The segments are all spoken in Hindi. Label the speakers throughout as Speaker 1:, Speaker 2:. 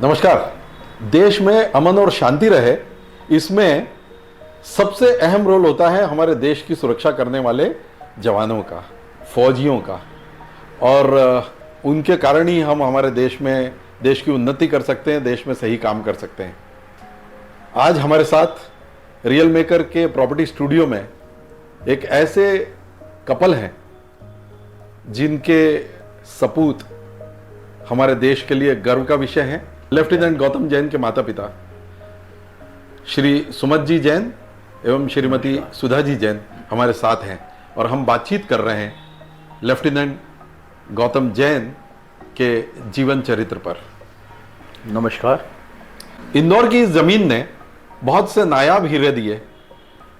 Speaker 1: नमस्कार। देश में अमन और शांति रहे, इसमें सबसे अहम रोल होता है हमारे देश की सुरक्षा करने वाले जवानों का, फौजियों का। और उनके कारण ही हम हमारे देश में देश की उन्नति कर सकते हैं, देश में सही काम कर सकते हैं। आज हमारे साथ रियल मेकर के प्रॉपर्टी स्टूडियो में एक ऐसे कपल हैं जिनके सपूत हमारे देश के लिए गर्व का विषय है। लेफ्टिनेंट गौतम जैन के माता पिता श्री सुमत जी जैन एवं श्रीमती सुधा जी जैन हमारे साथ हैं और हम बातचीत कर रहे हैं लेफ्टिनेंट गौतम जैन के जीवन चरित्र पर।
Speaker 2: नमस्कार।
Speaker 1: इंदौर की इस जमीन ने बहुत से नायाब हीरे दिए,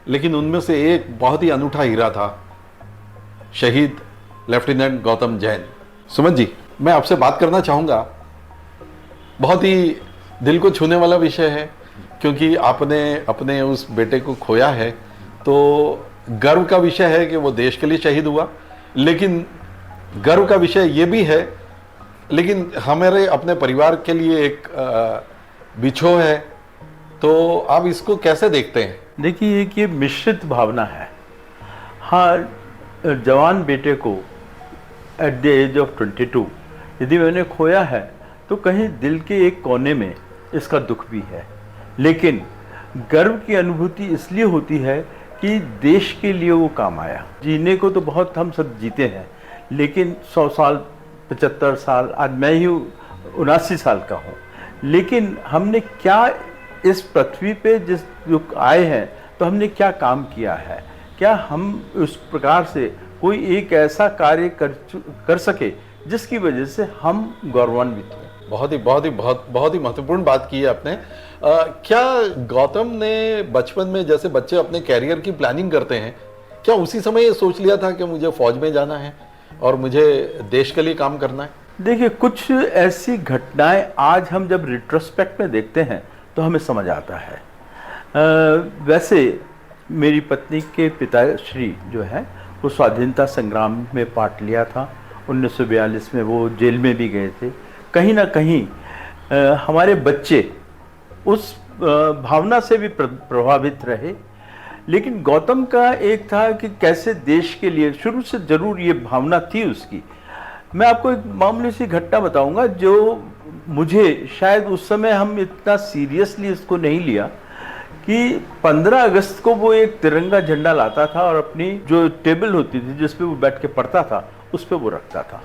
Speaker 1: लेकिन उनमें से एक बहुत ही अनूठा हीरा था शहीद लेफ्टिनेंट गौतम जैन। सुमत जी, मैं आपसे बात करना चाहूँगा। बहुत ही दिल को छूने वाला विषय है, क्योंकि आपने अपने उस बेटे को खोया है, तो गर्व का विषय है कि वो देश के लिए शहीद हुआ, लेकिन गर्व का विषय ये भी है, लेकिन हमारे अपने परिवार के लिए एक बिछो है। तो आप इसको कैसे देखते हैं?
Speaker 2: देखिए, एक ये मिश्रित भावना है। हाँ, जवान बेटे को एट द एज ऑफ 22 यदि मैंने खोया है तो कहीं दिल के एक कोने में इसका दुख भी है, लेकिन गर्व की अनुभूति इसलिए होती है कि देश के लिए वो काम आया। जीने को तो बहुत हम सब जीते हैं, लेकिन 100 साल, 75 साल, आज मैं ही 79 साल का हूँ, लेकिन हमने क्या इस पृथ्वी पे जिस जो आए हैं तो हमने क्या काम किया है, क्या हम उस प्रकार से कोई एक ऐसा कार्य कर सके जिसकी वजह से हम गौरवान्वित हों।
Speaker 1: बहुत ही महत्वपूर्ण बात की है आपने। क्या गौतम ने बचपन में, जैसे बच्चे अपने कैरियर की प्लानिंग करते हैं, क्या उसी समय ये सोच लिया था कि मुझे फौज में जाना है और मुझे देश के लिए काम करना है?
Speaker 2: देखिए, कुछ ऐसी घटनाएं आज हम जब रिट्रोस्पेक्ट में देखते हैं तो हमें समझ आता है। वैसे मेरी पत्नी के पिताश्री जो है वो स्वाधीनता संग्राम में पार्ट लिया था। 1942 में वो जेल में भी गए थे। कहीं ना कहीं हमारे बच्चे उस भावना से भी प्रभावित रहे, लेकिन गौतम का एक था कि कैसे देश के लिए, शुरू से जरूर ये भावना थी उसकी। मैं आपको एक मामूली सी घटना बताऊंगा जो मुझे, शायद उस समय हम इतना सीरियसली इसको नहीं लिया, कि 15 अगस्त को वो एक तिरंगा झंडा लाता था और अपनी जो टेबल होती थी जिस पे वो बैठ के पढ़ता था उस पे वो रखता था,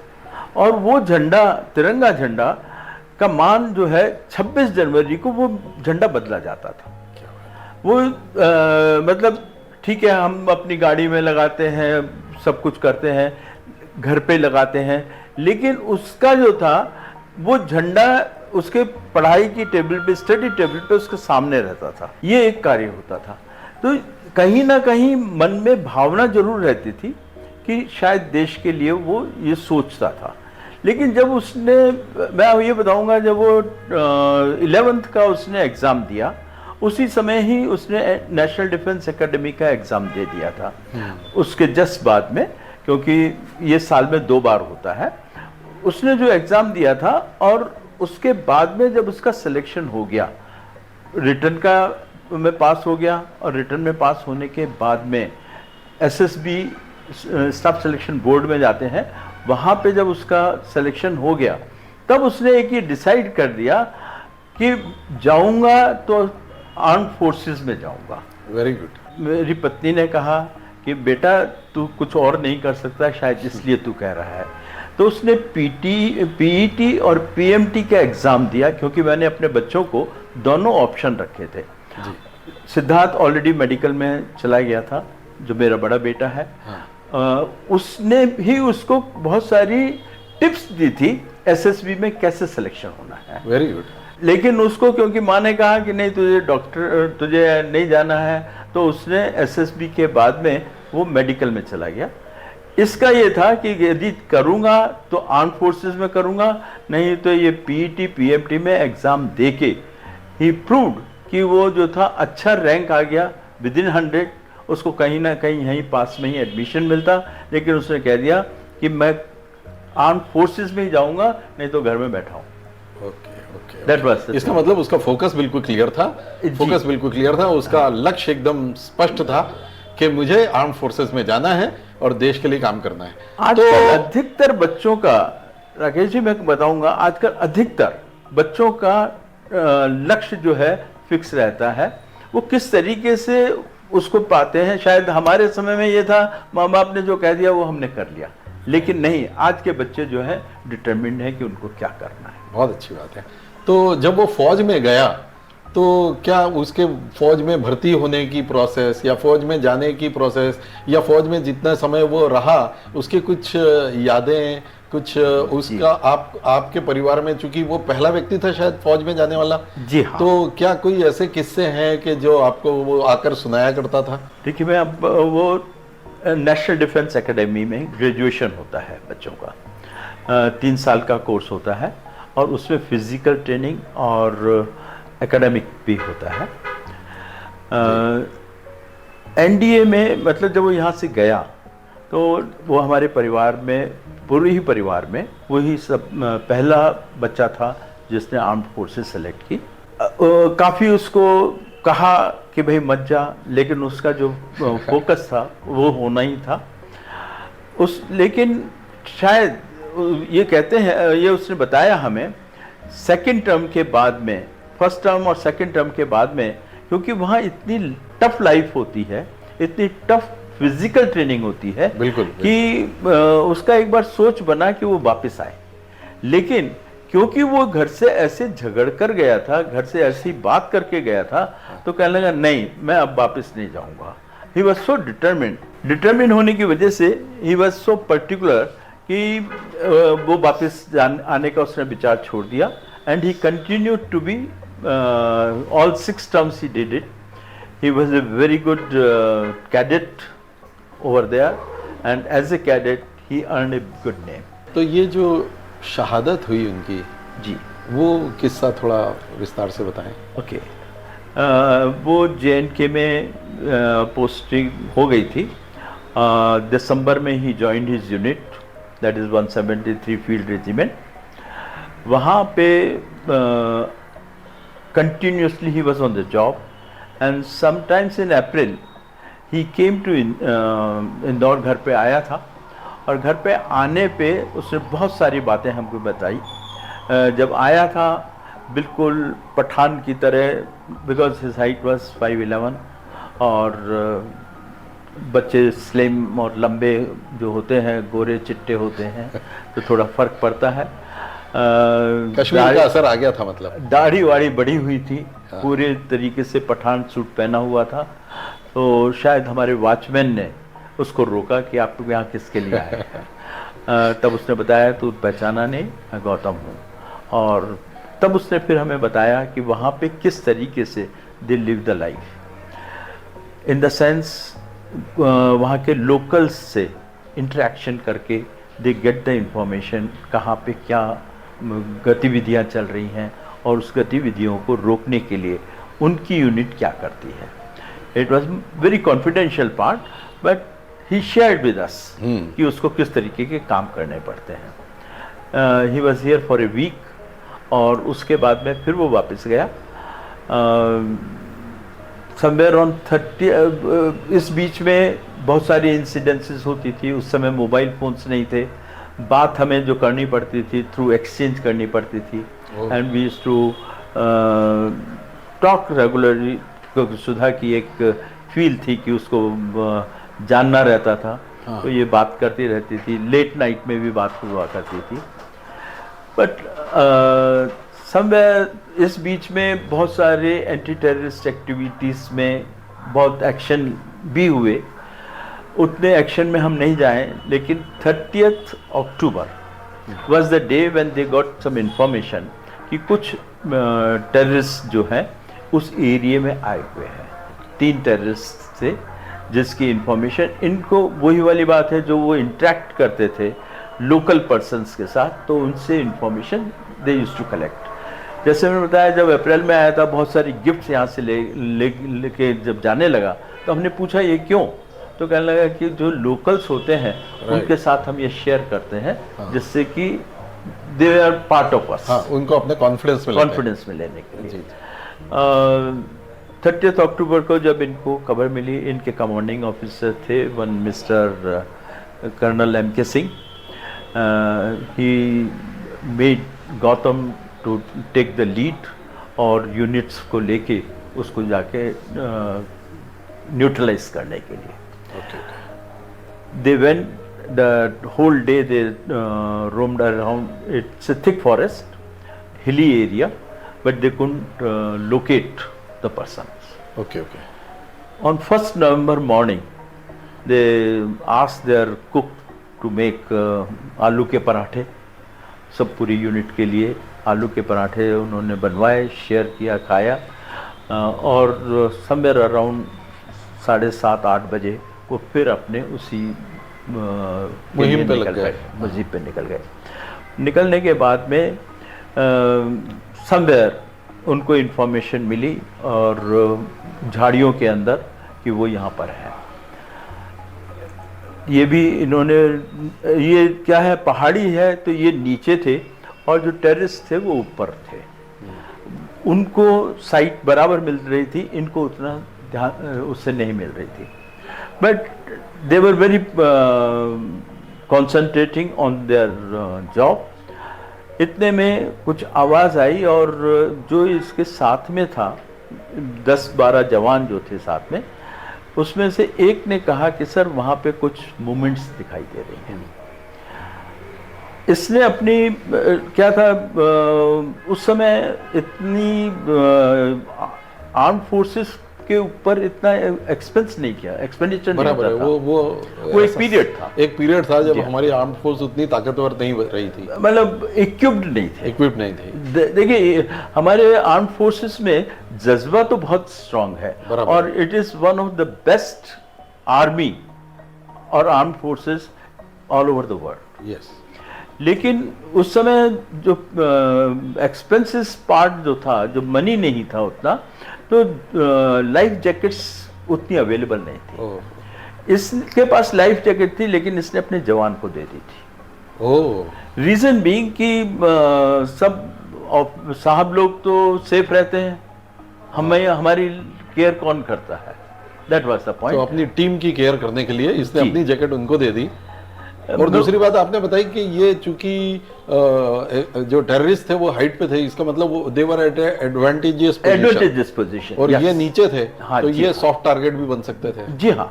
Speaker 2: और वो झंडा, तिरंगा झंडा का मान जो है 26 जनवरी को वो झंडा बदला जाता था। वो मतलब ठीक है, हम अपनी गाड़ी में लगाते हैं, सब कुछ करते हैं, घर पे लगाते हैं, लेकिन उसका जो था वो झंडा उसके पढ़ाई की टेबल पे, स्टडी टेबल पे उसके सामने रहता था। ये एक कार्य होता था। तो कहीं ना कहीं मन में भावना जरूर रहती थी कि शायद देश के लिए वो ये सोचता था। लेकिन जब उसने, मैं ये बताऊंगा, जब वो 11th का उसने एग्ज़ाम दिया, उसी समय ही उसने नेशनल डिफेंस एकेडमी का एग्ज़ाम दे दिया था। उसके जस्ट बाद में, क्योंकि ये साल में 2 बार होता है, उसने जो एग्ज़ाम दिया था, और उसके बाद में जब उसका सिलेक्शन हो गया, रिटर्न का में पास हो गया, और रिटर्न में पास होने के बाद में एसएसबी स्टाफ सिलेक्शन बोर्ड में जाते हैं, वहाँ पे जब उसका सिलेक्शन हो गया, तब उसने एक ये डिसाइड कर दिया कि जाऊँगा तो आर्म फोर्सेस में जाऊँगा।
Speaker 1: Very good.
Speaker 2: मेरी पत्नी ने कहा कि बेटा तू कुछ और नहीं कर सकता, शायद इसलिए तू कह रहा है। तो उसने पीईटी और पीएमटी का एग्ज़ाम दिया, क्योंकि मैंने अपने बच्चों को दोनों ऑप्शन रखे थे। सिद्धार्थ ऑलरेडी मेडिकल में चला गया था, जो मेरा बड़ा बेटा है। उसने भी उसको बहुत सारी टिप्स दी थी एसएसबी में कैसे सिलेक्शन होना है।
Speaker 1: Very good.
Speaker 2: लेकिन उसको, क्योंकि माँ ने कहा कि नहीं तुझे नहीं जाना है, तो उसने एसएसबी के बाद में वो मेडिकल में चला गया। इसका ये था कि यदि करूँगा तो आर्म फोर्सेस में करूँगा, नहीं तो ये पीईटी पीएमटी में एग्ज़ाम दे के ही प्रूव्ड कि वो जो था अच्छा रैंक आ गया विदिन 100, उसको कहीं ना कहीं यहीं पास में ही एडमिशन मिलता। लेकिन उसने कह दिया कि मैं आर्म फोर्सेस में ही जाऊँगा, नहीं तो घर में बैठा हूँ।
Speaker 1: ओके।
Speaker 2: दैट वाज
Speaker 1: इसका मतलब उसका फोकस बिल्कुल क्लियर था,
Speaker 2: जी।
Speaker 1: फोकस बिल्कुल क्लियर था, उसका लक्ष्य एकदम स्पष्ट था कि मुझे आर्म फोर्सेस में जाना है और देश के लिए काम करना है।
Speaker 2: आजकल अधिकतर बच्चों का, राकेश जी मैं बताऊंगा, आजकल अधिकतर बच्चों का लक्ष्य जो है फिक्स रहता है। वो किस तरीके से उसको पाते हैं, शायद हमारे समय में ये था माँ बाप ने जो कह दिया वो हमने कर लिया, लेकिन नहीं, आज के बच्चे जो है डिटरमिन्ड है कि उनको क्या करना है।
Speaker 1: बहुत अच्छी बात है। तो जब वो फौज में गया तो क्या उसके फौज में भर्ती होने की प्रोसेस या फौज में जाने की प्रोसेस या फौज में जितना समय वो रहा उसकी कुछ यादें, कुछ उसका आपके परिवार में, चूंकि वो पहला व्यक्ति था शायद फौज में जाने वाला,
Speaker 2: जी हाँ।
Speaker 1: तो क्या कोई ऐसे किस्से हैं कि जो आपको वो आकर सुनाया करता था?
Speaker 2: देखिए, मैं अब वो नेशनल डिफेंस एकेडमी में ग्रेजुएशन होता है बच्चों का, 3 साल का कोर्स होता है और उसमें फिजिकल ट्रेनिंग और एकेडमिक भी होता है। एनडीए में मतलब जब वो यहाँ से गया तो वो हमारे परिवार में, पूरे ही परिवार में वही सब पहला बच्चा था जिसने आर्म्ड फोर्सेस सेलेक्ट की। काफ़ी उसको कहा कि भाई मत जा, लेकिन उसका जो फोकस था वो होना ही था लेकिन शायद ये कहते हैं, ये उसने बताया हमें, सेकंड टर्म के बाद में, फर्स्ट टर्म और सेकंड टर्म के बाद में, क्योंकि वहाँ इतनी टफ लाइफ होती है, इतनी टफ फिजिकल ट्रेनिंग होती है
Speaker 1: बिल्कुल,
Speaker 2: कि उसका एक बार सोच बना कि वो वापस आए, लेकिन क्योंकि वो घर से ऐसे झगड़ कर गया था, घर से ऐसी बात करके गया था, तो कहने लगा नहीं मैं अब वापस नहीं जाऊंगा। ही वॉज सो डिटर्मिन होने की वजह से ही वॉज सो पर्टिकुलर कि वो वापस आने का उसने विचार छोड़ दिया। And he continued to be all 6 terms he did it. He was a very good cadet over there and as a cadet he earn a good name.
Speaker 1: तो ये जो शहादत हुई उनकी,
Speaker 2: जी,
Speaker 1: वो किस्सा थोड़ा विस्तार से बताएं।
Speaker 2: ओके। वो JNK में पोस्टिंग हो गई थी। दिसंबर में he joined his unit, that is 173 field regiment. वहाँ पे continuously he was on the job and sometimes in April he came to Indore, घर पे आया था और घर पे आने पे उसने बहुत सारी बातें हमको बताई। जब आया था बिल्कुल पठान की तरह, बिकॉज हिज हाइट वाज 5'11" और बच्चे स्लिम और लंबे जो होते हैं, गोरे चिट्टे होते हैं, तो थोड़ा फर्क पड़ता है।
Speaker 1: कश्मीर का असर आ गया था, मतलब
Speaker 2: दाढ़ी वाड़ी बड़ी हुई थी, पूरे तरीके से पठान सूट पहना हुआ था। तो शायद हमारे वॉचमैन ने उसको रोका कि आप यहाँ किसके लिए आए हैं। तब उसने बताया तो पहचाना नहीं, मैं गौतम हूँ। और तब उसने फिर हमें बताया कि वहाँ पे किस तरीके से they live the life, in the sense वहाँ के लोकल्स से इंटरेक्शन करके दे गेट द इंफॉर्मेशन, कहाँ पे क्या गतिविधियाँ चल रही हैं और उस गतिविधियों को रोकने के लिए उनकी यूनिट क्या करती है। It was very confidential part, but he shared with us कि उसको किस तरीके के काम करने पड़ते हैं। He was here for a week और उसके बाद में फिर वो वापस गया। समवेयर ऑन 30, इस बीच में बहुत सारी इंसिडेंसेस होती थी। उस समय मोबाइल फोन्स नहीं थे, बात हमें जो करनी पड़ती थी थ्रू एक्सचेंज करनी पड़ती थी। And we used to talk regularly, क्योंकि सुधा की एक फील थी कि उसको जानना रहता था। हाँ। तो ये बात करती रहती थी, लेट नाइट में भी बात हुआ करती थी। बट समवेयर इस बीच में बहुत सारे एंटी टेररिस्ट एक्टिविटीज़ में बहुत एक्शन भी हुए। उतने एक्शन में हम नहीं जाएं, लेकिन 30th October was the day when they got some information कि कुछ टेररिस्ट जो हैं उस एरिया में आए हुए हैं। 3 टेररिस्ट थे जिसकी इंफॉर्मेशन, इनको वही वाली बात है जो वो इंटरेक्ट करते थे लोकल पर्सन्स के साथ, तो उनसे information they used to collect. जैसे मैंने बताया, जब अप्रैल में आया था बहुत सारी गिफ्ट्स यहाँ से लेके जब जाने लगा तो हमने पूछा ये क्यों, तो कहने लगा कि जो लोकल्स होते हैं उनके साथ हम ये शेयर करते हैं, जिससे कि they are part of us,
Speaker 1: हाँ, उनको अपने कॉन्फिडेंस में लेते हैं।
Speaker 2: कॉन्फिडेंस में लेने के लिए।
Speaker 1: जी।
Speaker 2: 30 अक्टूबर को जब इनको खबर मिली, इनके कमांडिंग ऑफिसर थे one mister colonel M.K. Singh, he made Gautam to take the lead और यूनिट्स को लेके उसको जाके न्यूट्रलाइज करने के लिए।
Speaker 1: Okay.
Speaker 2: They went the whole day. They roamed around. It's a thick forest, hilly area, but they couldn't locate the persons.
Speaker 1: Okay okay.
Speaker 2: On 1st November morning, they asked their cook to make आलू के पराठे। सब पूरी यूनिट के लिए आलू के पराठे उन्होंने बनवाए, शेयर किया, खाया, और समवेयर अराउंड 7:30-8 बजे वो फिर अपने उसी
Speaker 1: मुहिम पे लग गए।
Speaker 2: मुहिम पे निकल गए। निकलने के बाद में समवेयर उनको इन्फॉर्मेशन मिली और झाड़ियों के अंदर कि वो यहाँ पर है। ये भी इन्होंने, ये क्या है, पहाड़ी है तो ये नीचे थे और जो टेरेस थे वो ऊपर थे। उनको साइट बराबर मिल रही थी, इनको उतना ध्यान उससे नहीं मिल रही थी, but they were very concentrating on their job. इतने में कुछ आवाज़ आई और जो इसके साथ में था, 10-12 जवान जो थे साथ में, उसमें से एक ने कहा कि सर वहाँ पे कुछ मूवमेंट्स दिखाई दे रही हैं। इसने अपनी क्या था, उस समय इतनी आर्म फोर्सेस के ऊपर इतना एक्सपेंस नहीं किया, एक्सपेंडिचर नहीं होता था। वो एक पीरियड था,
Speaker 1: जब हमारी आर्म फोर्स उतनी ताकतवर नहीं रही थी,
Speaker 2: मतलब इक्विप्ड नहीं थे,
Speaker 1: नहीं थी।
Speaker 2: देखिए हमारे आर्म फोर्सेस में जज्बा तो बहुत स्ट्रांग है और it is one of the best army और arm forces all over the world.
Speaker 1: Yes.
Speaker 2: लेकिन उस समय जो एक्सपेंसेस पार्ट जो था, जो मनी नहीं था उतना, तो लाइफ जैकेट्स उतनी अवेलेबल नहीं थी। इसके पास लाइफ जैकेट थी लेकिन इसने अपने जवान को दे दी थी। रीजन बीइंग कि सब साहब लोग तो सेफ रहते हैं, हमारी केयर कौन करता है, दैट वाज द पॉइंट।
Speaker 1: तो अपनी टीम की केयर करने के लिए इसने अपनी जैकेट उनको दे दी। और दूसरी बात आपने बताई कि ये चूंकि जो टेररिस्ट थे वो हाइट पे थे, इसका मतलब वो दे वर एट एडवांटेजियस
Speaker 2: पोजीशन,
Speaker 1: और ये नीचे थे।
Speaker 2: हाँ,
Speaker 1: तो ये सॉफ्ट टारगेट भी बन सकते थे।
Speaker 2: जी हाँ।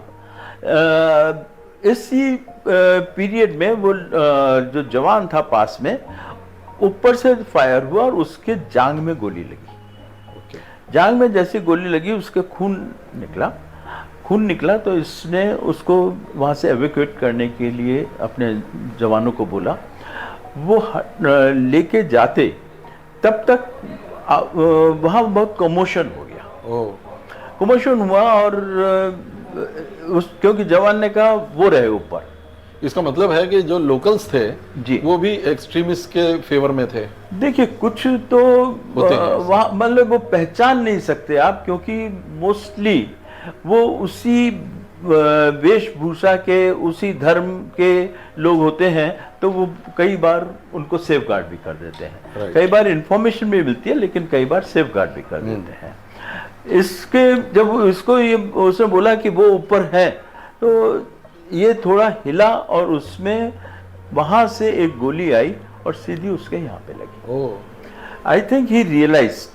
Speaker 2: इसी पीरियड में वो जो जवान था पास में, ऊपर से फायर हुआ और उसके जांग में गोली लगी। जांग में जैसे गोली लगी उसके खून निकला तो इसने उसको वहाँ से एवेक्यूएट करने के लिए अपने जवानों को बोला। वो लेके जाते तब तक वहाँ बहुत कमोशन हो गया। कमोशन हुआ और क्योंकि जवान ने कहा वो रहे ऊपर।
Speaker 1: इसका मतलब है कि जो लोकल्स थे
Speaker 2: जी,
Speaker 1: वो भी एक्सट्रीमिस्ट के फेवर में थे।
Speaker 2: देखिए कुछ तो वहाँ मतलब वो पहचान नहीं सकते आप, क्योंकि मोस्टली वो उसी वेशभूषा के, उसी धर्म के लोग होते हैं, तो वो कई बार उनको सेफ गार्ड भी कर देते हैं। कई बार इंफॉर्मेशन भी मिलती है लेकिन कई बार सेफ गार्ड भी कर देते हैं। इसके जब इसको ये उसने बोला कि वो ऊपर है तो ये थोड़ा हिला और उसमें वहां से एक गोली आई और सीधी उसके यहाँ पे लगी। I think he realised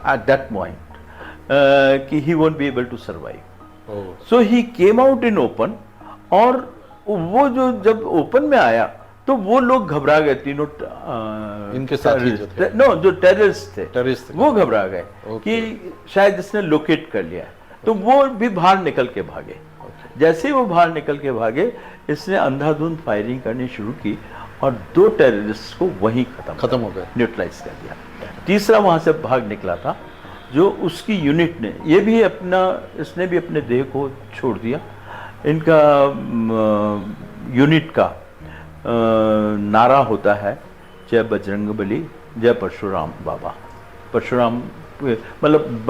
Speaker 2: at that point कि he won't be able to survive. So he came out in open, और वो जो जब ओपन में आया तो वो लोग घबरा गए, तीनों
Speaker 1: इनके साथी जो थे,
Speaker 2: जो टेररिस्ट थे वो घबरा गए कि शायद इसने लोकेट कर लिया, तो वो भी बाहर निकल के भागे। जैसे ही वो बाहर निकल के भागे, इसने अंधाधुंध फायरिंग करनी शुरू की और 2 टेररिस्ट को वहीं खत्म हो गए, न्यूट्रलाइज कर दिया। तीसरा वहां से भाग निकला था, जो उसकी यूनिट ने, ये भी इसने भी अपने देह को छोड़ दिया। इनका यूनिट का नारा होता है, जय बजरंगबली, जय परशुराम बाबा। परशुराम मतलब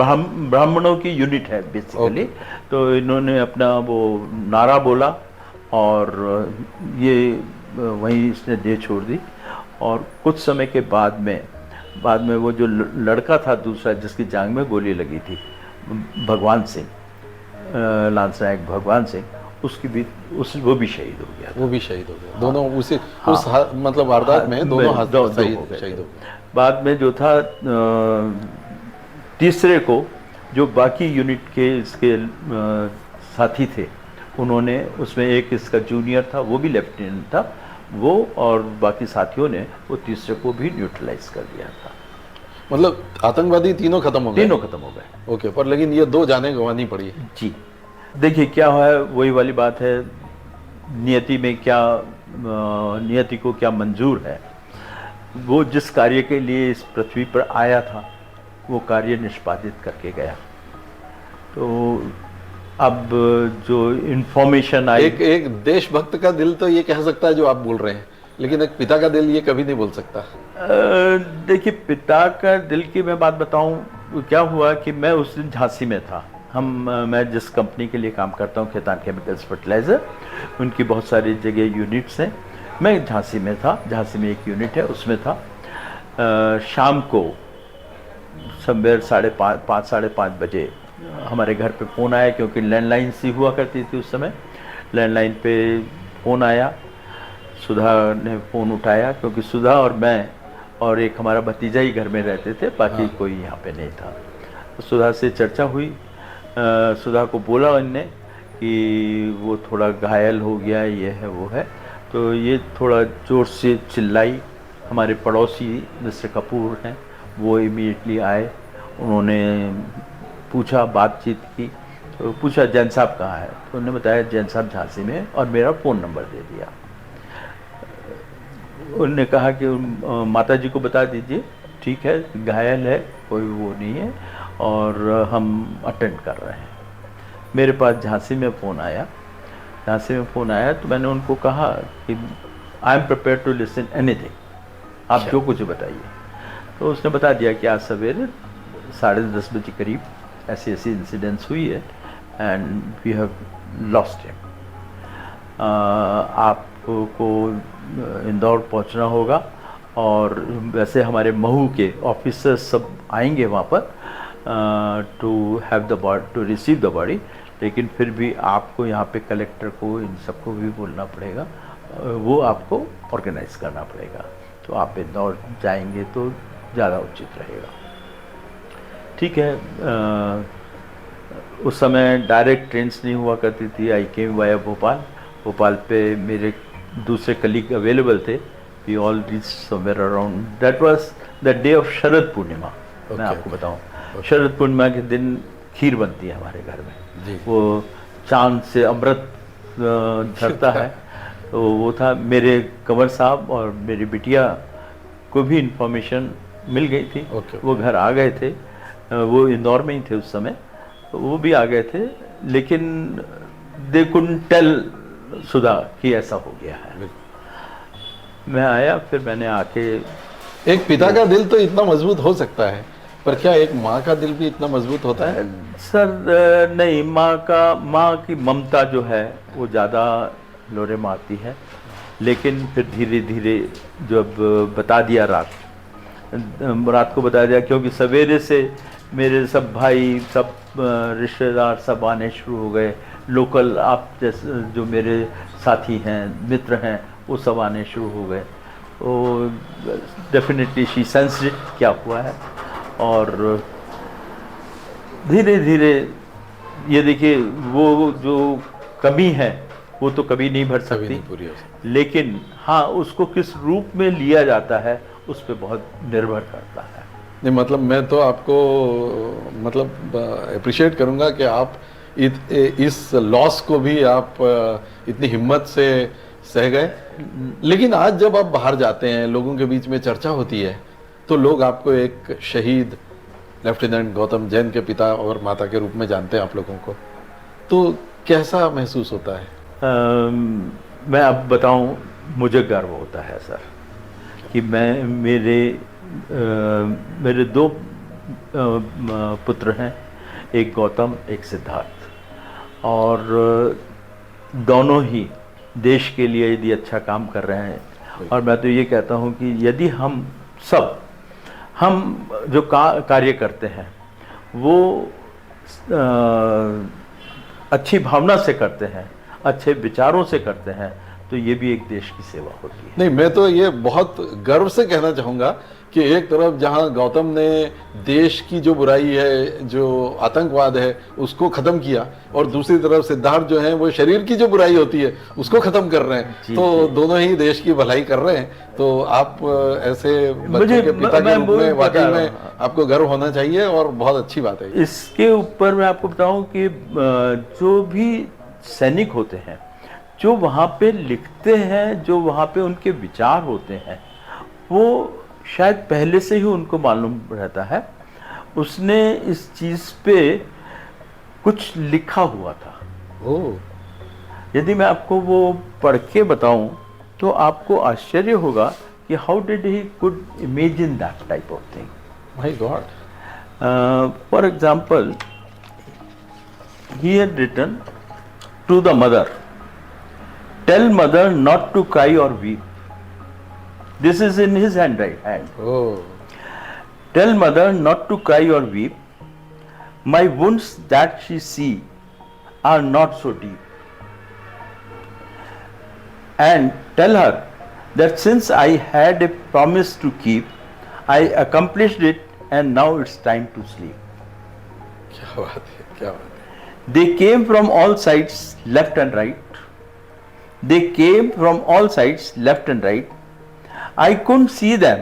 Speaker 2: ब्राह्मणों की यूनिट है बेसिकली। तो इन्होंने अपना वो नारा बोला और ये वहीं इसने देह छोड़ दी और कुछ समय के बाद में वो जो लड़का था दूसरा जिसकी जांघ में गोली लगी थी, भगवान सिंह, लांस नायक भगवान सिंह, उसकी भी वो भी शहीद हो गया था।
Speaker 1: वो भी शहीद हो गया। दोनों उसी मतलब वारदात में दोनों शहीद हो गए।
Speaker 2: बाद में जो था तीसरे को, जो बाकी यूनिट के इसके साथी थे, उन्होंने उसमें एक इसका जूनियर था, वो भी लेफ्टिनेंट था, वो और बाकी साथियों ने वो तीसरे को भी न्यूट्रलाइज कर दिया था।
Speaker 1: मतलब आतंकवादी तीनों खत्म हो गए?
Speaker 2: तीनों खत्म हो गए।
Speaker 1: ओके, पर लेकिन ये 2 जानें गंवानी पड़ी।
Speaker 2: जी, देखिए क्या है, वही वाली बात है, नियति में क्या, नियति को क्या मंजूर है। वो जिस कार्य के लिए इस पृथ्वी पर आया था वो कार्य निष्पादित करके गया। तो अब जो इन्फॉर्मेशन आई,
Speaker 1: एक देशभक्त का दिल तो ये कह सकता है जो आप बोल रहे हैं, लेकिन एक पिता का दिल ये कभी नहीं बोल सकता।
Speaker 2: देखिए, पिता का दिल की मैं बात बताऊं, क्या हुआ कि मैं उस दिन झांसी में था। मैं जिस कंपनी के लिए काम करता हूं, खेतान केमिकल्स फर्टिलाइज़र, उनकी बहुत सारी जगह यूनिट्स हैं। मैं झांसी में था, झांसी में एक यूनिट है, उसमें था। शाम को समवेयर 5:30 साढ़े 5 बजे हमारे घर पे फ़ोन आया, क्योंकि लैंडलाइन सी हुआ करती थी उस समय। लैंडलाइन पे फ़ोन आया, सुधा ने फ़ोन उठाया, क्योंकि सुधा और मैं और एक हमारा भतीजा ही घर में रहते थे, बाकी कोई यहाँ पे नहीं था। तो सुधा से चर्चा हुई। सुधा को बोला उनने कि वो थोड़ा घायल हो गया, ये है वो है। तो ये थोड़ा ज़ोर से चिल्लाई। हमारे पड़ोसी मिस्टर कपूर हैं, वो इमीडिएटली आए। उन्होंने पूछा, बातचीत की, तो पूछा जैन साहब कहाँ है, तो उन्होंने बताया जैन साहब झांसी में, और मेरा फ़ोन नंबर दे दिया। उन्होंने कहा कि माता जी को बता दीजिए, ठीक है, घायल है, कोई वो नहीं है, और हम अटेंड कर रहे हैं। मेरे पास झांसी में फ़ोन आया। तो मैंने उनको कहा कि I am prepare to listen anything, आप जो कुछ बताइए। तो उसने बता दिया कि आज सवेरे 10:30 बजे करीब ऐसी इंसिडेंट्स हुई है and we have lost him. आपको इंदौर पहुंचना होगा, और वैसे हमारे महू के ऑफिसर्स सब आएंगे वहाँ पर टू रिसीव द बॉडी, लेकिन फिर भी आपको यहाँ पे कलेक्टर को, इन सबको भी बोलना पड़ेगा, वो आपको ऑर्गेनाइज करना पड़ेगा। तो आप इंदौर जाएंगे तो ज़्यादा उचित रहेगा। ठीक है। उस समय डायरेक्ट ट्रेन्स नहीं हुआ करती थी। आई केम वाया भोपाल पे मेरे दूसरे कलीग अवेलेबल थे। We all reach somewhere around, that was the day of Sharad Purnima. मैं आपको बताऊं, शरद पूर्णिमा के दिन खीर बनती है हमारे घर में। वो चांद से अमृत झरता है। तो वो था, मेरे कंवर साहब और मेरी बिटिया को भी इंफॉर्मेशन मिल गई थी। वो घर आ गए थे, वो इंदौर में ही थे उस समय, तो वो भी आ गए थे, लेकिन दे कुडंट टेल सुधा कि ऐसा हो गया है। मैं आया, फिर मैंने आके,
Speaker 1: एक पिता का दिल तो इतना मजबूत हो सकता है, पर क्या एक माँ का दिल भी इतना मजबूत होता है?
Speaker 2: सर नहीं, माँ की ममता जो है वो ज़्यादा लोरे मारती है। लेकिन फिर धीरे धीरे जब बता दिया, रात को बता दिया, क्योंकि सवेरे से मेरे सब भाई, सब रिश्तेदार सब आने शुरू हो गए। लोकल आप जैसे जो मेरे साथी हैं, मित्र हैं, वो सब आने शुरू हो गए। तो डेफिनेटली शी सेंस्ड इट क्या हुआ है, और धीरे धीरे ये देखिए, वो जो कमी है वो तो कभी नहीं भर सकती, लेकिन हाँ, उसको किस रूप में लिया जाता है उस पर बहुत निर्भर करता है।
Speaker 1: नहीं, मतलब मैं तो आपको मतलब अप्रिशिएट करूंगा कि आप इस लॉस को भी आप इतनी हिम्मत से सह गए। लेकिन आज जब आप बाहर जाते हैं, लोगों के बीच में चर्चा होती है, तो लोग आपको एक शहीद लेफ्टिनेंट गौतम जैन के पिता और माता के रूप में जानते हैं आप लोगों को, तो कैसा महसूस होता है?
Speaker 2: मैं अब बताऊं, मुझे गर्व होता है सर कि मैं मेरे 2 पुत्र हैं, एक गौतम, एक सिद्धार्थ, और दोनों ही देश के लिए यदि अच्छा काम कर रहे हैं, और मैं तो ये कहता हूँ कि यदि हम सब जो कार्य करते हैं वो अच्छी भावना से करते हैं, अच्छे विचारों से करते हैं, तो ये भी एक देश की सेवा होती है।
Speaker 1: नहीं, मैं तो ये बहुत गर्व से कहना चाहूँगा कि एक तरफ जहाँ गौतम ने देश की जो बुराई है, जो आतंकवाद है, उसको ख़त्म किया, और दूसरी तरफ सिद्धार्थ जो है वो शरीर की जो बुराई होती है उसको ख़त्म कर रहे हैं। तो दोनों ही देश की भलाई कर रहे हैं। तो आप ऐसे बच्चों के पिता के रूप में वाकई में आपको गर्व होना चाहिए और बहुत अच्छी बात है।
Speaker 2: इसके ऊपर मैं आपको बताऊं कि जो भी सैनिक होते हैं, जो वहाँ पे लिखते हैं, जो वहाँ पे उनके विचार होते हैं, वो शायद पहले से ही उनको मालूम रहता है। उसने इस चीज़ पे कुछ लिखा हुआ था। यदि मैं आपको वो पढ़ के बताऊं तो आपको आश्चर्य होगा कि how did he could imagine that type of thing.
Speaker 1: My God.
Speaker 2: For example, he had written to the mother, tell mother not to cry or weep. This is in his hand. Tell mother not to cry or weep. My wounds that she see are not so deep. And tell her that since I had a promise to keep, I accomplished it and now it's time to sleep.
Speaker 1: क्या बात है, क्या बात है।
Speaker 2: They came from all sides, left and right. They came from all sides, left and right. I couldn't see them.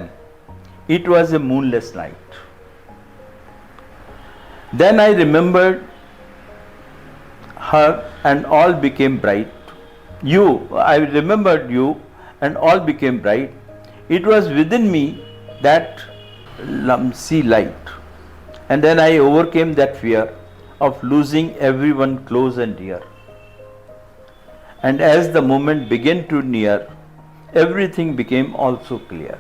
Speaker 2: It was a moonless night. Then I remembered her and all became bright. I remembered you and all became bright. It was within me that see light. And then I overcame that fear of losing everyone close and dear. And as the moment began to near, everything became also clear.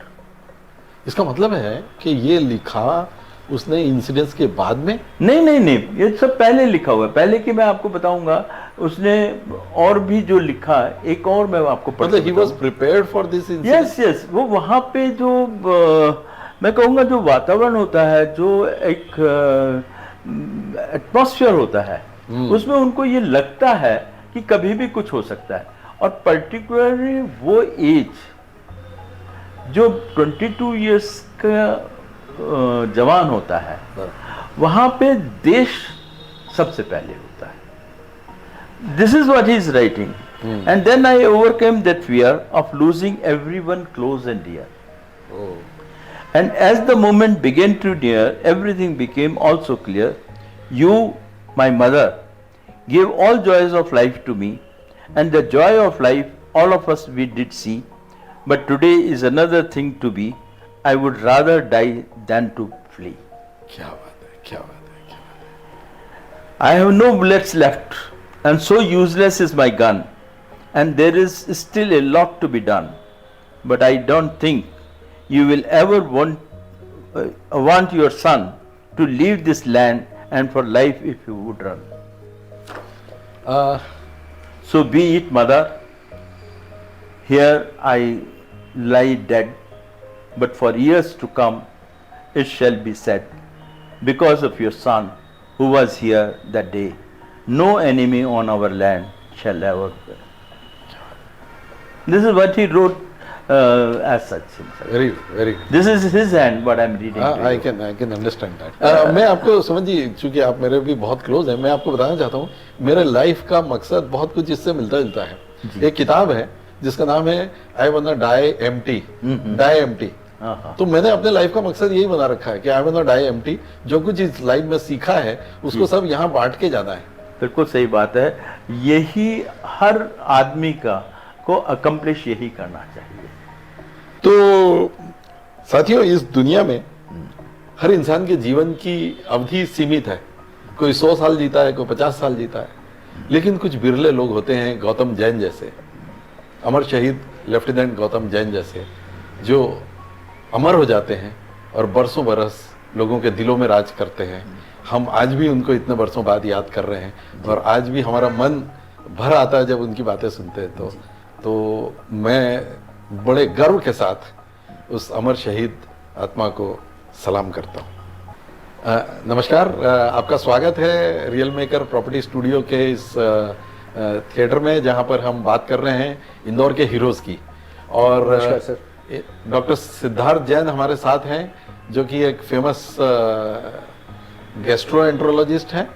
Speaker 1: इसका मतलब है कि ये लिखा उसने इंसिडेंट्स के बाद में?
Speaker 2: नहीं, ये सब पहले लिखा हुआ है। पहले की मैं आपको बताऊंगा, उसने और भी जो लिखा, एक और मैं आपको
Speaker 1: मतलब he was prepared for this incident?
Speaker 2: Yes, वो वहाँ पे जो मैं कहूँगा जो वातावरण होता है, जो एक एटमॉस्फेयर होता है, उसमें उनको ये लगता है कि कभी भी कुछ हो सकता है। और पर्टिकुलरली वो एज जो 22 इयर्स का जवान होता है, वहाँ पे देश सबसे पहले होता है। This is what he is writing. And then I overcame that fear of losing everyone close and dear. And as the moment began to near, everything became also clear. You, my mother, gave all joys of life to me, and the joy of life all of us we did see. But today is another thing to be. I would rather die than to flee.
Speaker 1: क्या बात है, क्या बात है, क्या बात है।
Speaker 2: I have no bullets left, and so useless is my gun, and there is still a lot to be done. But I don't think you will ever want your son to leave this land and for life if you would run. So be it, mother. Here I lie dead, but for years to come it shall be said, because of your son who was here that day, no enemy on our land shall ever be. This is what he wrote as such.
Speaker 1: Very, very.
Speaker 2: This is his hand, what I'm reading.
Speaker 1: I can understand that. मैं आपको समझिए, चूंकि आप मेरे भी बहुत क्लोज हैं, मैं आपको बताना चाहता हूँ, मेरे लाइफ का मकसद बहुत कुछ इससे मिलता जुलता है। एक किताब है जिसका नाम है I wanna die empty, die empty। तो मैंने अपने लाइफ का मकसद यही बना रखा है कि I wanna die empty। जो कुछ इस लाइफ में सीखा है उसको सब यहाँ बांट के जाना है।
Speaker 2: बिल्कुल सही बात है। यही हर आदमी को अकम्प्लिश यही करना चाहिए।
Speaker 1: तो साथियों, इस दुनिया में हर इंसान के जीवन की अवधि सीमित है। कोई 100 साल जीता है, कोई 50 साल जीता है, लेकिन कुछ बिरले लोग होते हैं, गौतम जैन जैसे, अमर शहीद लेफ्टिनेंट गौतम जैन जैसे, जो अमर हो जाते हैं और बरसों बरस लोगों के दिलों में राज करते हैं। हम आज भी उनको इतने बरसों बाद याद कर रहे हैं और आज भी हमारा मन भर आता है जब उनकी बातें सुनते हैं। तो मैं बड़े गर्व के साथ उस अमर शहीद आत्मा को सलाम करता हूँ। नमस्कार, आपका स्वागत है रियल मेकर प्रॉपर्टी स्टूडियो के इस थिएटर में, जहाँ पर हम बात कर रहे हैं इंदौर के हीरोज की। और
Speaker 3: नमस्कार सर।
Speaker 1: डॉक्टर सिद्धार्थ जैन हमारे साथ हैं, जो कि एक फेमस गैस्ट्रोएंट्रोलॉजिस्ट हैं।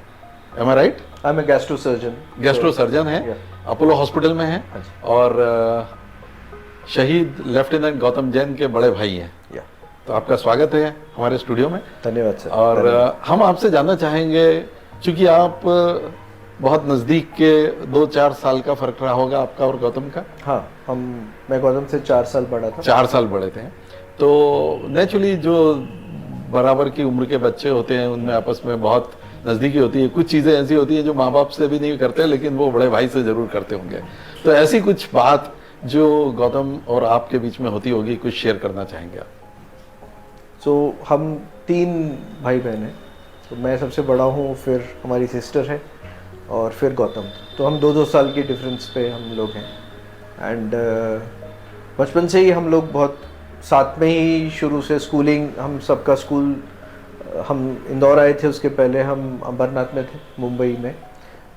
Speaker 1: Am I right?
Speaker 3: I am a gastro surgeon.
Speaker 1: Gastro surgeon हैं,
Speaker 3: Yeah.
Speaker 1: अपोलो हॉस्पिटल में हैं, और शहीद लेफ्टिनेंट गौतम जैन के बड़े भाई हैं।
Speaker 3: या
Speaker 1: तो आपका स्वागत है हमारे स्टूडियो में।
Speaker 3: धन्यवाद सर।
Speaker 1: और हम आपसे जानना चाहेंगे, चूंकि आप बहुत नज़दीक के 2-4 साल का फर्क रहा होगा आपका और गौतम का।
Speaker 3: हाँ, मैं गौतम से 4 साल बड़ा था।
Speaker 1: 4 साल बड़े थे, तो नेचुरली जो बराबर की उम्र के बच्चे होते हैं उनमें आपस में बहुत नज़दीकी होती है। कुछ चीज़ें ऐसी होती हैं जो माँ बाप से भी नहीं करते, लेकिन वो बड़े भाई से ज़रूर करते होंगे। तो ऐसी कुछ बात जो गौतम और आपके बीच में होती होगी, कुछ शेयर करना चाहेंगे आप?
Speaker 3: सो हम 3 भाई बहन हैं। तो मैं सबसे बड़ा हूँ, फिर हमारी सिस्टर है, और फिर गौतम। तो हम 2-2 साल के डिफरेंस पे हम लोग हैं। एंड बचपन से ही हम लोग बहुत साथ में ही, शुरू से स्कूलिंग, हम सबका स्कूल, हम इंदौर आए थे, उसके पहले हम अंबरनाथ में थे, मुंबई में।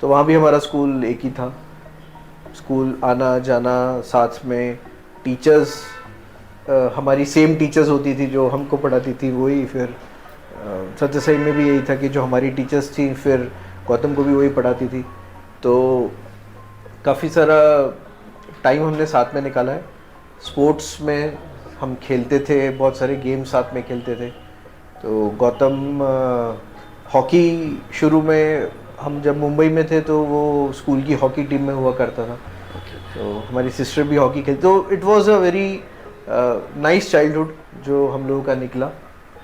Speaker 3: तो वहाँ भी हमारा स्कूल एक ही था। स्कूल आना जाना साथ में, टीचर्स हमारी सेम टीचर्स होती थी जो हमको पढ़ाती थी, वही। फिर सत्य साई में भी यही था कि जो हमारी टीचर्स थी, फिर गौतम को भी वही पढ़ाती थी। तो काफ़ी सारा टाइम हमने साथ में निकाला है। स्पोर्ट्स में हम खेलते थे, बहुत सारे गेम साथ में खेलते थे। तो गौतम हॉकी, शुरू में हम जब मुंबई में थे तो वो स्कूल की हॉकी टीम में हुआ करता था। तो हमारी सिस्टर भी हॉकी खेलती। तो it was a very nice childhood जो हम लोगों का निकला।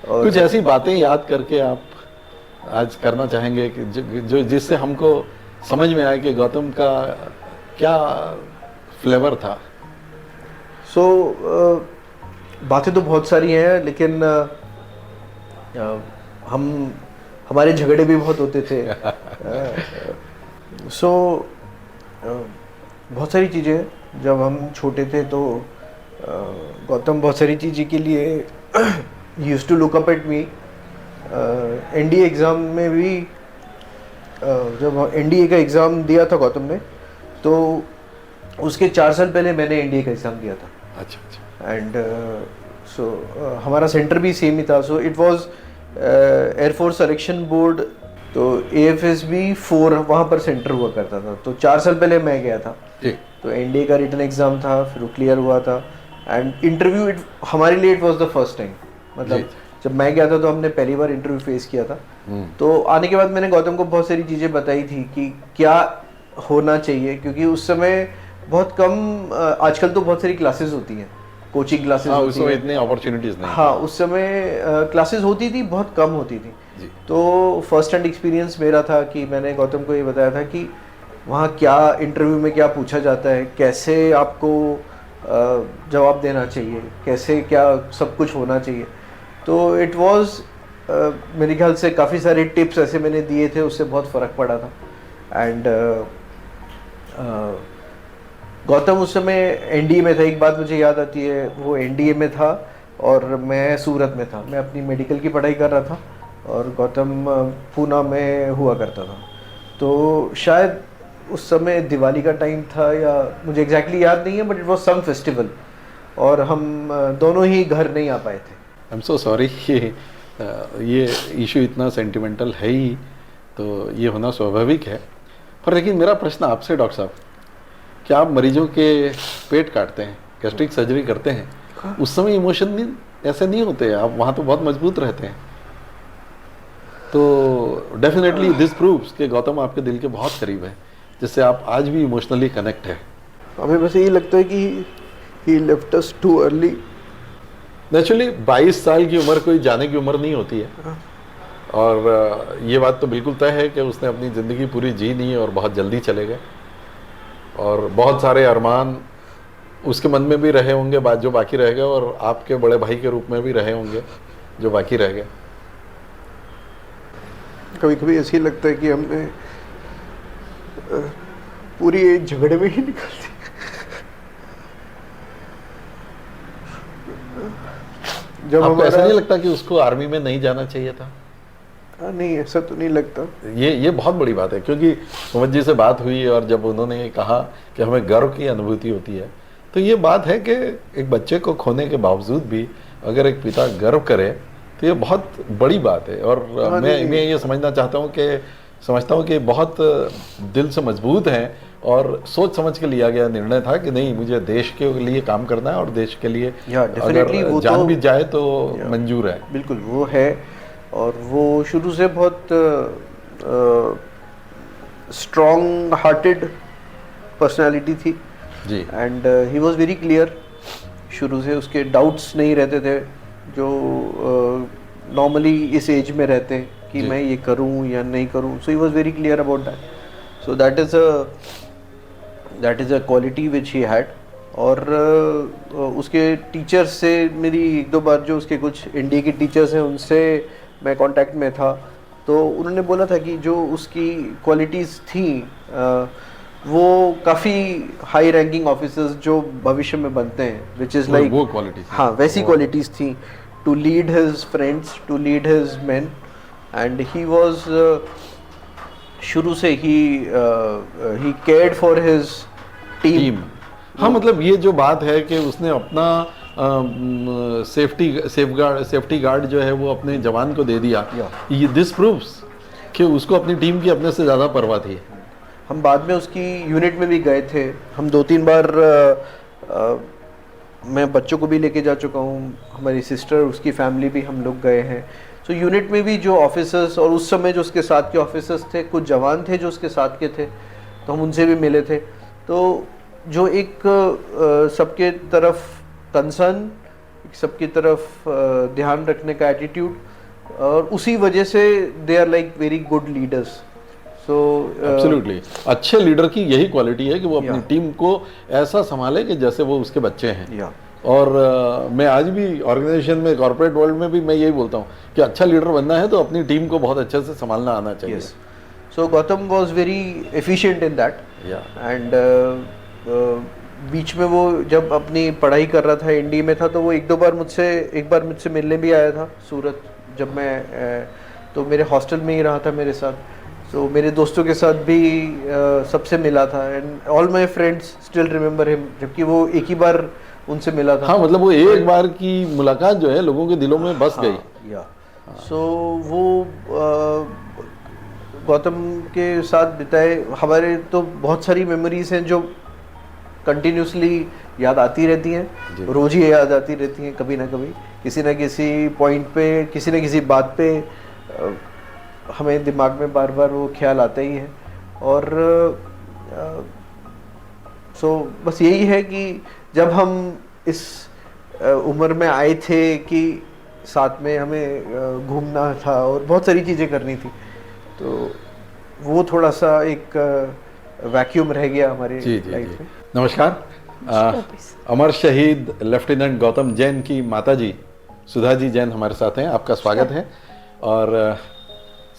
Speaker 3: और
Speaker 1: कुछ ऐसी बातें याद करके आप आज करना चाहेंगे कि जो जिससे हमको समझ में आए कि गौतम का क्या फ्लेवर था?
Speaker 3: बातें तो बहुत सारी हैं, लेकिन हमारे झगड़े भी बहुत होते थे। बहुत सारी चीज़ें, जब हम छोटे थे तो गौतम बहुत सारी चीज़ें के लिए used to look up at me. NDA exam में भी, जब एनडीए का एग्ज़ाम दिया था गौतम ने, तो उसके 4 साल पहले मैंने एनडीए का एग्ज़ाम दिया था।
Speaker 1: अच्छा।
Speaker 3: एंड हमारा सेंटर भी सेम ही था। So it was air force selection board. तो AFSB 4 वहाँ पर सेंटर हुआ करता था। तो 4 साल पहले मैं गया था। तो एनडीए का रिटन एग्ज़ाम था, फिर वो क्लियर हुआ था। एंड इंटरव्यू, हमारे लिए it was the first time. मतलब जब मैं गया था तो हमने पहली बार इंटरव्यू फेस किया था। तो आने के बाद मैंने गौतम को बहुत सारी चीज़ें बताई थी कि क्या होना चाहिए, क्योंकि उस समय बहुत कम, आजकल तो बहुत सारी क्लासेस होती हैं, कोचिंग क्लासेस होती हैं,
Speaker 1: इतनी अपॉर्चुनिटीज नहीं।
Speaker 3: हाँ, उस समय क्लासेस होती थी, बहुत कम होती थी। तो फर्स्ट हैंड एक्सपीरियंस मेरा था कि मैंने गौतम को ये बताया था कि वहाँ क्या इंटरव्यू में क्या पूछा जाता है, कैसे आपको जवाब देना चाहिए, कैसे क्या सब कुछ होना चाहिए। तो इट वाज, मेरे ख्याल से काफ़ी सारे टिप्स ऐसे मैंने दिए थे, उससे बहुत फ़र्क पड़ा था। एंड गौतम उस समय एनडीए में था। एक बात मुझे याद आती है, वो एनडीए में था और मैं सूरत में था। मैं अपनी मेडिकल की पढ़ाई कर रहा था और गौतम पूना में हुआ करता था। तो शायद उस समय दिवाली का टाइम था, या मुझे एग्जैक्टली याद नहीं है, but it was some festival, और हम दोनों ही घर नहीं आ पाए थे।
Speaker 1: आई एम सो सॉरी कि ये इशू इतना सेंटिमेंटल है ही, तो ये होना स्वाभाविक है। पर लेकिन मेरा प्रश्न आपसे डॉक्टर साहब, क्या आप मरीजों के पेट काटते हैं, गैस्ट्रिक सर्जरी करते हैं, उस समय इमोशन नहीं, ऐसे नहीं होते? आप वहाँ तो बहुत मजबूत रहते हैं। तो डेफिनेटली दिस प्रूव्स कि गौतम आपके दिल के बहुत करीब है, जिससे आप आज भी इमोशनली कनेक्ट है।
Speaker 3: हमें बस यही लगता है कि he left us too early।
Speaker 1: Naturally 22 साल की उम्र कोई जाने की उम्र नहीं होती है, और ये बात तो बिल्कुल तय है कि उसने अपनी ज़िंदगी पूरी जी नहीं और बहुत जल्दी चले गए, और बहुत सारे अरमान उसके मन में भी रहे होंगे, बात जो बाकी रह गए, और आपके बड़े भाई के रूप में भी रहे होंगे जो बाकी रह गए।
Speaker 3: कभी कभी ऐसे ही लगता है कि हमने पूरी एक झगड़े में ही निकाल दी। जब
Speaker 1: आपको ऐसा
Speaker 3: हमारा
Speaker 1: नहीं लगता कि उसको आर्मी में नहीं जाना चाहिए था?
Speaker 3: नहीं, ऐसा तो नहीं लगता।
Speaker 1: ये बहुत बड़ी बात है, क्योंकि सुमित जी से बात हुई और जब उन्होंने कहा कि हमें गर्व की अनुभूति होती है, तो ये बात है कि एक बच्चे को खोने के बावजूद भी अगर एक पिता गर्व करे तो ये बहुत बड़ी बात है। और मैं ये समझता हूँ कि बहुत दिल से मजबूत हैं और सोच समझ के लिया गया निर्णय था कि नहीं, मुझे देश के लिए काम करना है और देश के लिए
Speaker 3: डेफिनेटली
Speaker 1: अगर
Speaker 3: वो
Speaker 1: जान
Speaker 3: तो
Speaker 1: भी जाए तो मंजूर है।
Speaker 3: बिल्कुल वो है, और वो शुरू से बहुत स्ट्रॉन्ग हार्टेड पर्सनालिटी थी
Speaker 1: जी।
Speaker 3: And he was very clear. शुरू से उसके डाउट्स नहीं रहते थे जो नॉर्मली इस एज में रहते हैं कि
Speaker 1: जी।
Speaker 3: मैं ये करूं या नहीं करूं। So he was very clear about that. So that is a quality which he had. और उसके टीचर्स से मेरी एक दो बार, जो उसके कुछ इंडिया के टीचर्स हैं उनसे मैं कांटेक्ट में था, तो उन्होंने बोला था कि जो उसकी क्वालिटीज़ थी वो काफ़ी हाई रैंकिंग ऑफिसर्स जो भविष्य में बनते हैं, विच इज़ लाइक
Speaker 1: वो क्वालिटी
Speaker 3: हाँ वैसी क्वालिटीज़ थी, to lead his friends, to lead his men. And he was शुरू से ही केयर्ड फॉर हिज टीम।
Speaker 1: हाँ, मतलब ये जो बात है कि उसने अपना सेफ्टी गार्ड जो है वो अपने जवान को दे दिया, ये दिस प्रूव्स कि उसको अपनी टीम की अपने से ज़्यादा परवाह थी।
Speaker 3: हम बाद में उसकी यूनिट में भी गए थे, हम 2-3 बार मैं बच्चों को भी लेके जा चुका हूँ, हमारी सिस्टर, उसकी फैमिली भी हम लोग गए हैं। सो यूनिट में भी जो ऑफिसर्स, और उस समय जो उसके साथ के ऑफिसर्स थे, कुछ जवान थे जो उसके साथ के थे, तो हम उनसे भी मिले थे। तो जो एक सबके तरफ कंसर्न, सबकी तरफ ध्यान रखने का एटीट्यूड, और उसी वजह से they are like very good leaders. So
Speaker 1: absolutely अच्छे लीडर की यही क्वालिटी है कि वो अपनी टीम को ऐसा संभाले कि जैसे वो उसके बच्चे हैं। और मैं आज भी ऑर्गेनाइजेशन में, कॉर्पोरेट वर्ल्ड में भी मैं यही बोलता हूँ कि अच्छा लीडर बनना है तो अपनी टीम को बहुत अच्छे से संभालना आना चाहिए।
Speaker 3: So Gautam was very efficient in that. And बीच में वो जब अपनी पढ़ाई कर रहा था, इंडी में था, तो वो एक बार मुझसे मिलने भी आया था सूरत, जब मैं तो मेरे हॉस्टल में ही रहा था मेरे साथ। तो मेरे दोस्तों के साथ भी सबसे मिला था, and all my friends still remember him, जबकि वो एक ही बार उनसे मिला था।
Speaker 1: हाँ, मतलब वो एक बार की मुलाकात जो है लोगों के दिलों में बस गई।
Speaker 3: सो वो गौतम के साथ बिताए हमारे तो बहुत सारी मेमोरीज हैं जो कंटिन्यूसली याद आती रहती हैं, रोज ही याद आती रहती हैं, कभी ना कभी किसी ना किसी पॉइंट पे, किसी ना किसी बात पे हमें दिमाग में बार बार वो ख्याल आता ही है। और सो बस यही है कि जब हम इस उम्र में आए थे कि साथ में हमें घूमना था और बहुत सारी चीज़ें करनी थी, तो वो थोड़ा सा एक वैक्यूम रह गया हमारे लाइफ में।
Speaker 1: नमस्कार। अमर शहीद लेफ्टिनेंट गौतम जैन की माताजी सुधा जी जैन हमारे साथ हैं, आपका स्वागत है। और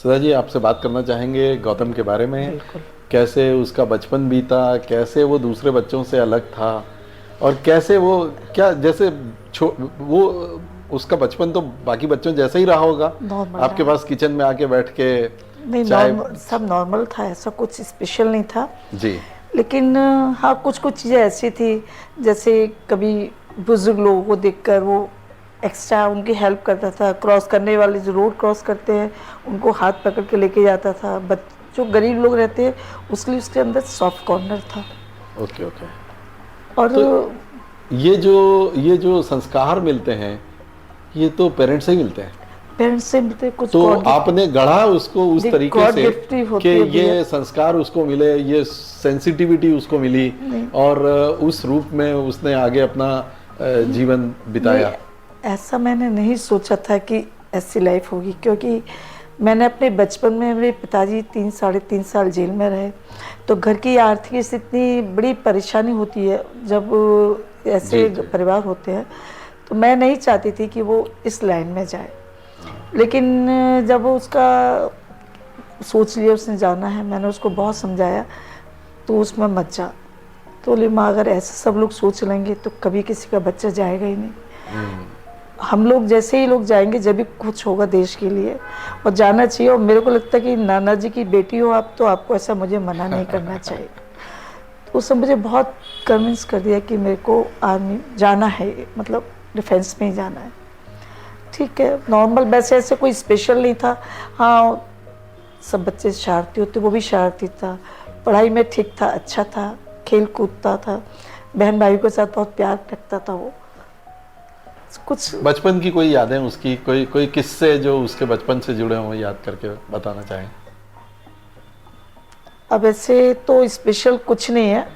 Speaker 1: सुधा जी, आपसे बात करना चाहेंगे गौतम के बारे में, कैसे उसका बचपन बीता, कैसे वो दूसरे बच्चों से अलग था, और कैसे वो क्या जैसे वो उसका बचपन तो बाकी बच्चों जैसे ही रहा होगा, आपके पास किचन में आके बैठ के
Speaker 4: नहीं, सब नॉर्मल था, ऐसा कुछ स्पेशल नहीं था
Speaker 1: जी।
Speaker 4: लेकिन हाँ, कुछ चीज़ें ऐसी थी, जैसे कभी बुजुर्ग लोगों को देखकर वो एक्स्ट्रा उनकी हेल्प करता था, क्रॉस करने वाले जो रोड क्रॉस करते हैं उनको हाथ पकड़ के लेके जाता था। जो गरीब लोग रहते हैं उसके लिए उसके अंदर सॉफ्ट कॉर्नर था।
Speaker 1: ओके।
Speaker 4: और
Speaker 1: तो ये जो संस्कार मिलते हैं ये तो पेरेंट्स से ही मिलते हैं,
Speaker 4: पेरेंट्स से मिलते कुछ।
Speaker 1: तो आपने गढ़ा उसको उस तरीके से कि ये संस्कार उसको मिले, ये सेंसिटिविटी उसको मिली, और उस रूप में उसने आगे अपना जीवन बिताया।
Speaker 4: ऐसा मैंने नहीं सोचा था कि ऐसी लाइफ होगी, क्योंकि मैंने अपने बचपन में, मेरे पिताजी 3-3.5 साल जेल में रहे, तो घर की आर्थिक स्थिति इतनी बड़ी परेशानी होती है जब ऐसे परिवार होते हैं, तो मैं नहीं चाहती थी कि वो इस लाइन में जाए। लेकिन जब वो उसका सोच लिया उसने जाना है, मैंने उसको बहुत समझाया, तो उसमें मत जा। तो बोले माँ, अगर ऐसे सब लोग सोच लेंगे तो कभी किसी का बच्चा जाएगा ही नहीं। हम लोग जैसे ही लोग जाएंगे जब भी कुछ होगा देश के लिए, और जाना चाहिए। और मेरे को लगता है कि नाना जी की बेटी हो आप, तो आपको ऐसा मुझे मना नहीं करना चाहिए। तो उसने मुझे बहुत कन्विंस कर दिया कि मेरे को आर्मी जाना है, मतलब डिफेंस में ही जाना है। ठीक है, नॉर्मल, वैसे ऐसे कोई स्पेशल नहीं था। हाँ, सब बच्चे शरारती होते, वो भी शरारती था, पढ़ाई में ठीक था, अच्छा था, खेल कूदता था, बहन भाई के साथ बहुत प्यार रखता था वो। कुछ
Speaker 1: बचपन की कोई यादें उसकी, कोई किस्से जो उसके बचपन से जुड़े हों, याद करके बताना चाहें?
Speaker 4: अब ऐसे तो स्पेशल कुछ नहीं है।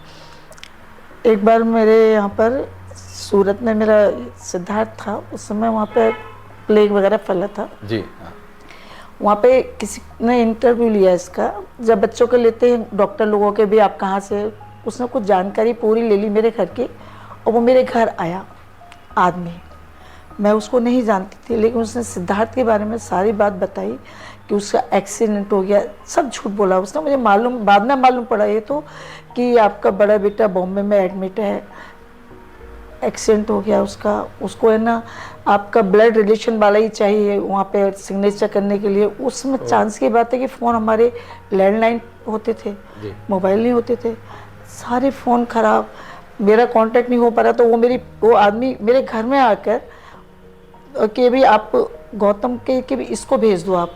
Speaker 4: एक बार मेरे यहाँ पर सूरत में मेरा सिद्धार्थ था, उस समय वहाँ पे प्लेग वगैरह फैला था।
Speaker 1: जी हाँ।
Speaker 4: वहाँ पे किसी ने इंटरव्यू लिया इसका, जब बच्चों के लेते हैं डॉक्टर लोगों के भी, आप कहाँ से, उसने कुछ जानकारी पूरी ले ली मेरे घर की, और वो मेरे घर आया आदमी। मैं उसको नहीं जानती थी, लेकिन उसने सिद्धार्थ के बारे में सारी बात बताई कि उसका एक्सीडेंट हो गया। सब झूठ बोला उसने, मुझे मालूम, बाद में मालूम पड़ा ये तो कि आपका बड़ा बेटा बॉम्बे में एडमिट है, एक्सीडेंट हो गया उसका, उसको है ना आपका ब्लड रिलेशन वाला ही चाहिए वहाँ पे सिग्नेचर करने के लिए। उसमें चांस की बात है कि फ़ोन हमारे लैंडलाइन होते थे, मोबाइल नहीं होते थे, सारे फ़ोन ख़राब, मेरा कांटेक्ट नहीं हो पा रहा। तो वो आदमी मेरे घर में आकर कि भी आप गौतम के भी इसको भेज दो आप,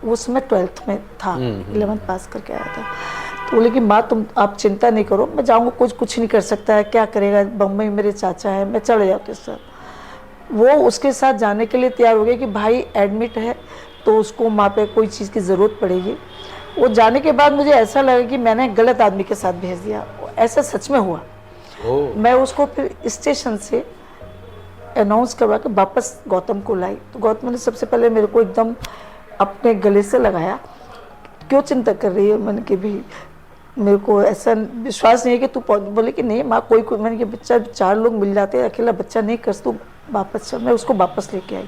Speaker 4: उसमें 12th में था, 11th पास करके आया था। तो बोले कि माँ तुम आप चिंता नहीं करो, मैं जाऊँगा, कुछ नहीं कर सकता है, क्या करेगा, बम्बई मेरे चाचा है, मैं चले जाते सर। वो उसके साथ जाने के लिए तैयार हो गए कि भाई एडमिट है तो उसको वहाँ पे कोई चीज़ की ज़रूरत पड़ेगी। वो जाने के बाद मुझे ऐसा लगा कि मैंने गलत आदमी के साथ भेज दिया, ऐसा सच में हुआ। मैं उसको फिर स्टेशन से अनाउंस करवा के वापस गौतम को लाई। तो गौतम ने सबसे पहले मेरे को एकदम अपने गले से लगाया, क्यों चिंता कर रही है, मैंने कि भी मेरे को ऐसा विश्वास नहीं है कि तू बोले कि नहीं माँ, कोई मैंने कि बच्चा 4 लोग मिल जाते हैं, अकेला बच्चा नहीं कर, तू वापस चल। मैं उसको वापस लेके आई।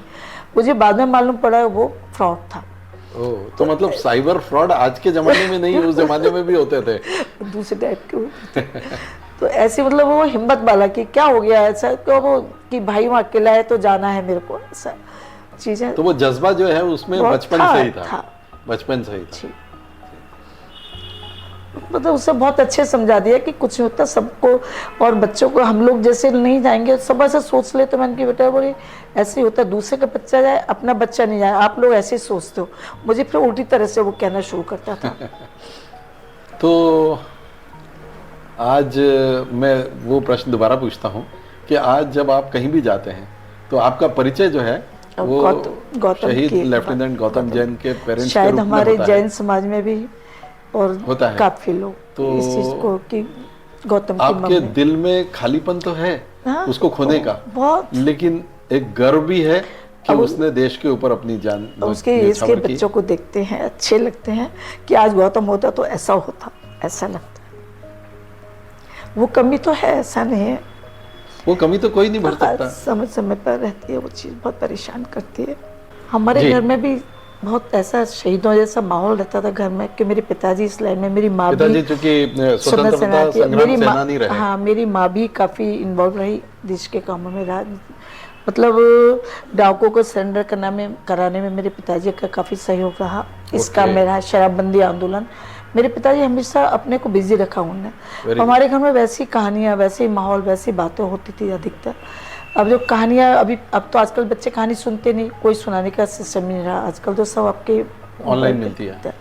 Speaker 4: मुझे बाद में मालूम पड़ा वो फ्रॉड था।
Speaker 1: तो मतलब साइबर फ्रॉड आज के ज़माने में नहीं, उस ज़माने में भी होते थे,
Speaker 4: दूसरे टाइप के होते थे। तो ऐसे मतलब वो हिम्मत वाला कि क्या हो गया ऐसा, क्यों वो कि भाई वहाँ अकेला है तो जाना है मेरे को, ऐसा चीज़ें।
Speaker 1: तो वो जज्बा जो है उसमें बचपन से ही था, बचपन से ही था।
Speaker 4: मतलब उससे बहुत अच्छे समझा दिया कि कुछ नहीं होता सबको, और बच्चों को हम लोग जैसे नहीं जाएंगे, सब ऐसा सोच ले। तो मैंने कि बेटा बोली ऐसे ही होता, दूसरे का बच्चा जाए अपना बच्चा नहीं जाए, आप लोग ऐसे ही सोचते हो। मुझे फिर उल्टी तरह से वो कहना शुरू करता था।
Speaker 1: तो आज मैं वो प्रश्न दोबारा पूछता हूँ कि आज जब आप कहीं भी जाते हैं तो आपका परिचय जो है वो
Speaker 4: गौतम
Speaker 1: शहीद लेफ्टिनेंट गौतम जैन के पेरेंट्स
Speaker 4: शायद
Speaker 1: के रूप में
Speaker 4: हमारे
Speaker 1: होता
Speaker 4: जैन
Speaker 1: है।
Speaker 4: समाज में भी और
Speaker 1: होता है
Speaker 4: काफी लोग
Speaker 1: तो
Speaker 4: इस चीज को कि गौतम की
Speaker 1: आपके
Speaker 4: मम्मी।
Speaker 1: दिल में खालीपन तो है
Speaker 4: हाँ,
Speaker 1: उसको खोने का,
Speaker 4: बहुत,
Speaker 1: लेकिन एक गर्व भी है कि उसने देश के ऊपर अपनी जान
Speaker 4: उसके एज के बच्चों को देखते हैं, अच्छे लगते हैं कि आज गौतम होता तो ऐसा होता, ऐसा लगता है। वो कमी तो है, ऐसा नहीं है,
Speaker 1: वो कमी तो कोई नहीं भर सकता।
Speaker 4: समय समय पर रहती है वो चीज़, बहुत परेशान करती है। हमारे घर में भी बहुत ऐसा शहीदों जैसा माहौल रहता था घर में कि मेरे पिताजी इस लाइन में, मेरी माँ भी
Speaker 1: चूंकि स्वतंत्रता संग्राम सेनानी रहे।
Speaker 4: हाँ, मेरी माँ भी काफ़ी इन्वॉल्व रही देश के कामों में, मतलब डाकुओं को सरेंडर कराने में मेरे पिताजी का काफ़ी सहयोग रहा। इस काम में रहा, शराबबंदी आंदोलन, मेरे पिताजी हमेशा अपने को बिजी रखा उन्होंने। हमारे घर में वैसी कहानियाँ, वैसे माहौल, वैसी बातें होती थी अधिकतर। अब जो कहानियाँ अब तो आजकल बच्चे कहानी सुनते नहीं, कोई सुनाने का सिस्टम नहीं रहा, आजकल तो सब आपके
Speaker 1: ऑनलाइन मिलती है।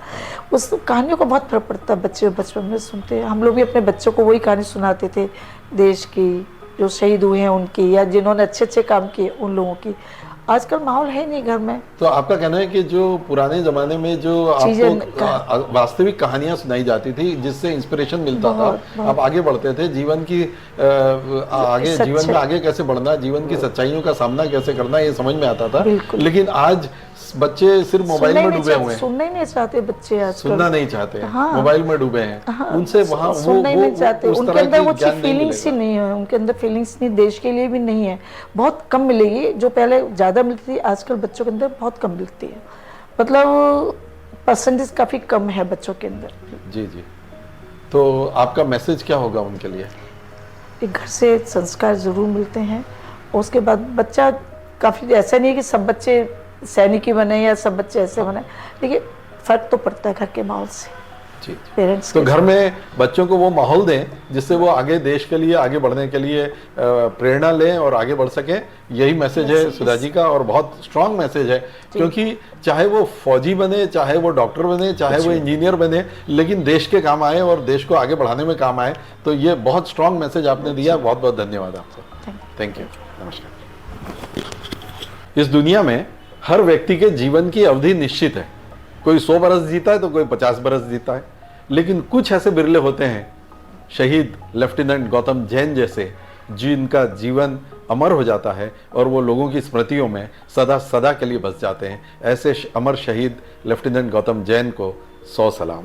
Speaker 4: उस कहानियों का बहुत फर्क पड़ता है, बच्चे बचपन में सुनते हैं। हम लोग भी अपने बच्चों को वही कहानी सुनाते थे, देश की, जो शहीद हुए हैं उनकी, या जिन्होंने अच्छे अच्छे काम किए उन लोगों की। आजकल माहौल है नहीं घर में।
Speaker 1: तो आपका कहना है कि जो पुराने जमाने में जो आपको वास्तविक कहानियां सुनाई जाती थी जिससे इंस्पिरेशन मिलता था, आप आगे बढ़ते थे, जीवन की आगे जीवन में आगे कैसे बढ़ना, जीवन की सच्चाइयों का सामना कैसे करना, ये समझ में आता था। लेकिन आज बच्चे सिर्फ मोबाइल में डूबे हुए हैं,
Speaker 4: सुनना ही नहीं चाहते बच्चे, आज
Speaker 1: सुनना नहीं चाहते, मोबाइल में डूबे हैं, उनसे वहाँ
Speaker 4: सुनना ही नहीं चाहते, उनके अंदर वो चीज फीलिंग्स ही नहीं है, उनके अंदर फीलिंग्स नहीं, देश के लिए भी नहीं है, बहुत कम मिलेगी। जो पहले ज्यादा मिलती थी आजकल बच्चों के अंदर बहुत कम मिलती है, मतलब परसेंटेज काफी कम है बच्चों के अंदर।
Speaker 1: जी जी। तो आपका मैसेज क्या होगा उनके लिए?
Speaker 4: घर से संस्कार जरूर मिलते हैं, और उसके बाद बच्चा काफ़ी ऐसा नहीं है कि सब बच्चे सैनिक ही बने या सब बच्चे ऐसे बने, लेकिन फ़र्क तो पड़ता है घर के माहौल से,
Speaker 1: जी।
Speaker 4: पेरेंट्स
Speaker 1: तो घर में बच्चों को वो माहौल दें जिससे वो आगे देश के लिए आगे बढ़ने के लिए प्रेरणा लें और आगे बढ़ सकें। यही मैसेज है सुधा जी का, और बहुत स्ट्रांग मैसेज है, क्योंकि चाहे वो फौजी बने, चाहे वो डॉक्टर बने, चाहे वो इंजीनियर बने, लेकिन देश के काम आए और देश को आगे बढ़ाने में काम आए। तो ये बहुत स्ट्रांग मैसेज आपने दिया, बहुत बहुत धन्यवाद आपको। थैंक यू, नमस्कार। इस दुनिया में हर व्यक्ति के जीवन की अवधि निश्चित है, कोई 100 बरस जीता है तो कोई 50 बरस जीता है, लेकिन कुछ ऐसे बिरले होते हैं, शहीद लेफ्टिनेंट गौतम जैन जैसे, जिनका जीवन अमर हो जाता है और वो लोगों की स्मृतियों में सदा सदा के लिए बस जाते हैं। ऐसे अमर शहीद लेफ्टिनेंट गौतम जैन को 100 सलाम।